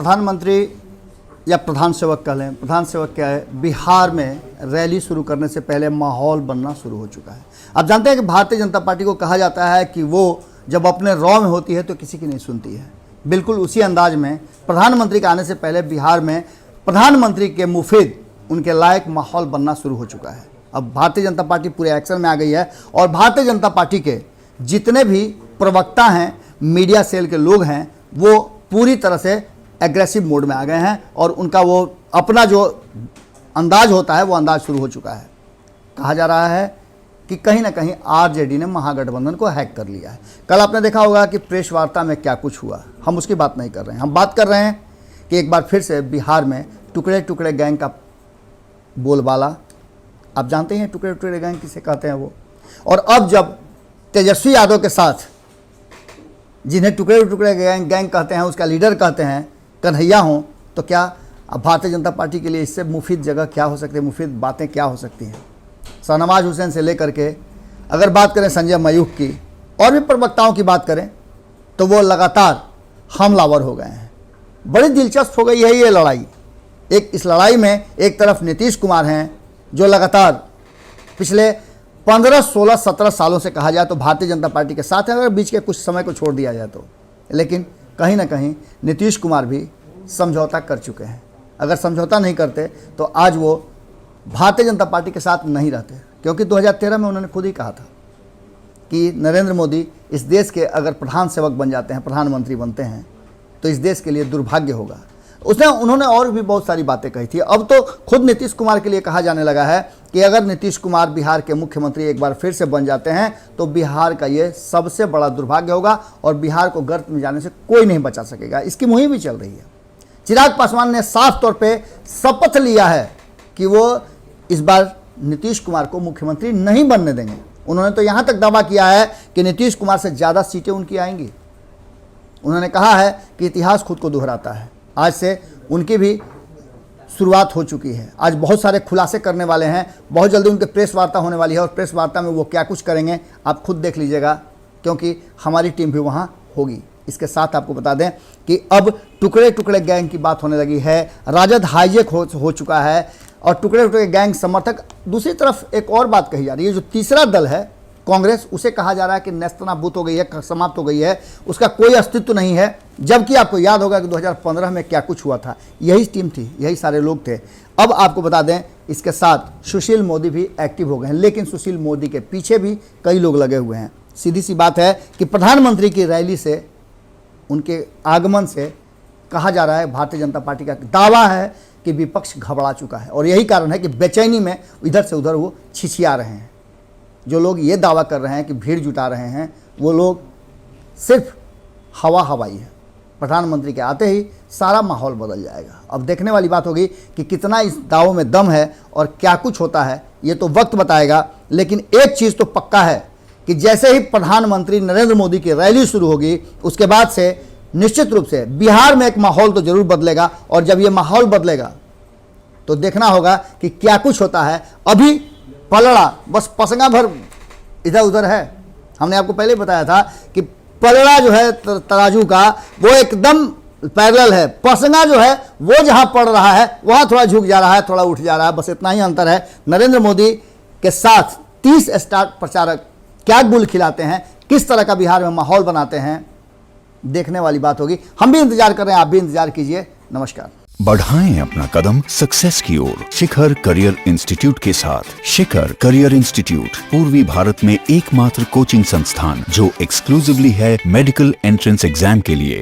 प्रधानमंत्री या प्रधान सेवक कह लें, प्रधान सेवक क्या है, बिहार में रैली शुरू करने से पहले माहौल बनना शुरू हो चुका है। आप जानते हैं कि भारतीय जनता पार्टी को कहा जाता है कि वो जब अपने रॉ में होती है तो किसी की नहीं सुनती है। बिल्कुल उसी अंदाज में प्रधानमंत्री के आने से पहले बिहार में प्रधानमंत्री के मुफिद उनके लायक माहौल बनना शुरू हो चुका है। अब भारतीय जनता पार्टी पूरे एक्शन में आ गई है और भारतीय जनता पार्टी के जितने भी प्रवक्ता हैं, मीडिया सेल के लोग हैं, वो पूरी तरह से एग्रेसिव मोड में आ गए हैं और उनका वो अपना जो अंदाज होता है वो अंदाज शुरू हो चुका है। कहा जा रहा है कि कहीं ना कहीं आरजेडी ने महागठबंधन को हैक कर लिया है। कल आपने देखा होगा कि प्रेस वार्ता में क्या कुछ हुआ। हम उसकी बात नहीं कर रहे हैं, हम बात कर रहे हैं कि एक बार फिर से बिहार में टुकड़े टुकड़े गैंग का बोलबाला। आप जानते हैं टुकड़े टुकड़े गैंग किसे कहते हैं वो। और अब जब तेजस्वी यादव के साथ, जिन्हें टुकड़े टुकड़े गैंग कहते हैं, उसका लीडर कहते हैं, कन्हैया हों, तो क्या अब भारतीय जनता पार्टी के लिए इससे मुफीद जगह क्या हो सकती है, मुफीद बातें क्या हो सकती हैं। शाहनवाज हुसैन से लेकर के अगर बात करें संजय मयूख की और भी प्रवक्ताओं की बात करें तो वो लगातार हमलावर हो गए हैं। बड़ी दिलचस्प हो गई है ये लड़ाई। इस लड़ाई में एक तरफ नीतीश कुमार हैं जो लगातार पिछले 15, 16, 17 सालों से कहा जाए तो भारतीय जनता पार्टी के साथ हैं, अगर बीच के कुछ समय को छोड़ दिया जाए तो। लेकिन कहीं ना कहीं नीतीश कुमार भी समझौता कर चुके हैं। अगर समझौता नहीं करते तो आज वो भारतीय जनता पार्टी के साथ नहीं रहते, क्योंकि 2013 में उन्होंने खुद ही कहा था कि नरेंद्र मोदी इस देश के अगर प्रधान सेवक बन जाते हैं, प्रधानमंत्री बनते हैं, तो इस देश के लिए दुर्भाग्य होगा। उन्होंने और भी बहुत सारी बातें कही थी। अब तो खुद नीतीश कुमार के लिए कहा जाने लगा है कि अगर नीतीश कुमार बिहार के मुख्यमंत्री एक बार फिर से बन जाते हैं तो बिहार का ये सबसे बड़ा दुर्भाग्य होगा और बिहार को गर्त में जाने से कोई नहीं बचा सकेगा। इसकी मुहिम भी चल रही है। चिराग पासवान ने साफ तौर पे शपथ लिया है कि वो इस बार नीतीश कुमार को मुख्यमंत्री नहीं बनने देंगे। उन्होंने तो यहाँ तक दावा किया है कि नीतीश कुमार से ज़्यादा सीटें उनकी आएंगी। उन्होंने कहा है कि इतिहास खुद को दोहराता है। आज से उनकी भी शुरुआत हो चुकी है। आज बहुत सारे खुलासे करने वाले हैं। बहुत जल्दी उनके प्रेस वार्ता होने वाली है और प्रेस वार्ता में वो क्या कुछ करेंगे आप खुद देख लीजिएगा, क्योंकि हमारी टीम भी वहाँ होगी। इसके साथ आपको बता दें कि अब टुकड़े टुकड़े गैंग की बात होने लगी है। राजद हाईजेक हो चुका है और टुकड़े टुकड़े गैंग समर्थक। दूसरी तरफ एक और बात कही जा रही है, जो तीसरा दल है कांग्रेस, उसे कहा जा रहा है कि नेस्तनाबूत हो गई है, समाप्त हो गई है, उसका कोई अस्तित्व नहीं है। जबकि आपको याद होगा कि 2015 में क्या कुछ हुआ था। यही टीम थी, यही सारे लोग थे। अब आपको बता दें इसके साथ सुशील मोदी भी एक्टिव हो गए हैं, लेकिन सुशील मोदी के पीछे भी कई लोग लगे हुए हैं। सीधी सी बात है कि प्रधानमंत्री की रैली से, उनके आगमन से कहा जा रहा है, भारतीय जनता पार्टी का दावा है कि विपक्ष घबरा चुका है और यही कारण है कि बेचैनी में इधर से उधर वो छिछिया रहे हैं। जो लोग ये दावा कर रहे हैं कि भीड़ जुटा रहे हैं, वो लोग सिर्फ हवाई है। प्रधानमंत्री के आते ही सारा माहौल बदल जाएगा। अब देखने वाली बात होगी कि कितना इस दावों में दम है और क्या कुछ होता है, ये तो वक्त बताएगा। लेकिन एक चीज़ तो पक्का है कि जैसे ही प्रधानमंत्री नरेंद्र मोदी की रैली शुरू होगी, उसके बाद से निश्चित रूप से बिहार में एक माहौल तो जरूर बदलेगा। और जब ये माहौल बदलेगा तो देखना होगा कि क्या कुछ होता है। अभी पलड़ा बस पसंगा भर इधर उधर है। हमने आपको पहले बताया था कि पलड़ा जो है तराजू का वो एकदम पैरेलल है। पसंगा जो है वो जहां पड़ रहा है वहां थोड़ा झुक जा रहा है, थोड़ा उठ जा रहा है, बस इतना ही अंतर है। नरेंद्र मोदी के साथ 30 स्टार प्रचारक क्या गुल खिलाते हैं, किस तरह का बिहार में माहौल बनाते हैं, देखने वाली बात होगी। हम भी इंतजार कर रहे हैं, आप भी इंतजार कीजिए। नमस्कार। बढ़ाएं अपना कदम सक्सेस की ओर शिखर करियर इंस्टीट्यूट के साथ। शिखर करियर इंस्टीट्यूट पूर्वी भारत में एकमात्र कोचिंग संस्थान जो एक्सक्लूसिवली है मेडिकल एंट्रेंस एग्जाम के लिए।